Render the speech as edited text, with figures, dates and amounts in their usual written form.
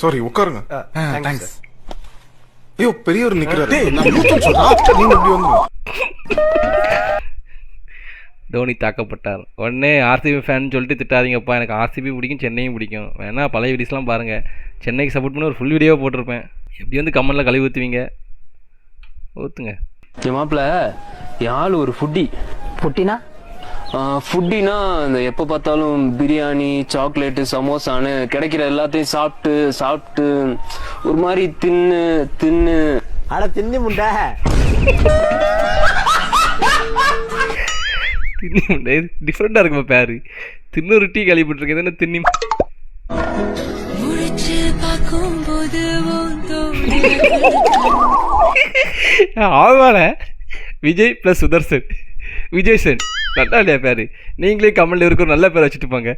Sorry உட்காருங்க. Thanks. ஐயோ பெரியவர் நிக்கிறாரு. நான் யூத்துன்னு சொல்றா. நீங்க இப்படி வந்து தோனி தாக்கப்பட்டார். உடனே ஆர்சிபி ஃபேன் சொல்லிட்டு திட்டாதீங்கப்பா, எனக்கு ஆர்சிபி பிடிக்கும், சென்னையும் பிடிக்கும். வேணா பழைய வீடியோஸ்லாம் பாருங்கள். சென்னைக்கு சப்போர்ட் பண்ணி ஒரு ஃபுல் வீடியோவாக போட்டிருப்பேன். எப்படி வந்து கமெண்டில் கழுவி ஊற்றுவீங்க, ஊற்றுங்க. என் மாப்பிள்ள என் ஆள் ஒரு ஃபுட்டினா இந்த எப்போ பார்த்தாலும் பிரியாணி, சாக்லேட்டு, சமோசான்னு கிடைக்கிற எல்லாத்தையும் சாப்பிட்டு ஒரு மாதிரி தின்னு அட தின்னி முண்டை. தின்னி முண்டை டிஃப்ரெண்ட்டாக இருக்குமா பேரு? தின்னு ரொட்டி கேள்விப்பட்டிருக்கேன். என்ன தின்னி ஆவால விஜய் ப்ளஸ் சுதர்சன், விஜய் சென் நல்லா இல்லையா பேரு? நீங்களே கமெண்ட்ல இருக்க ஒரு நல்ல பேர் வச்சுட்டு போங்க.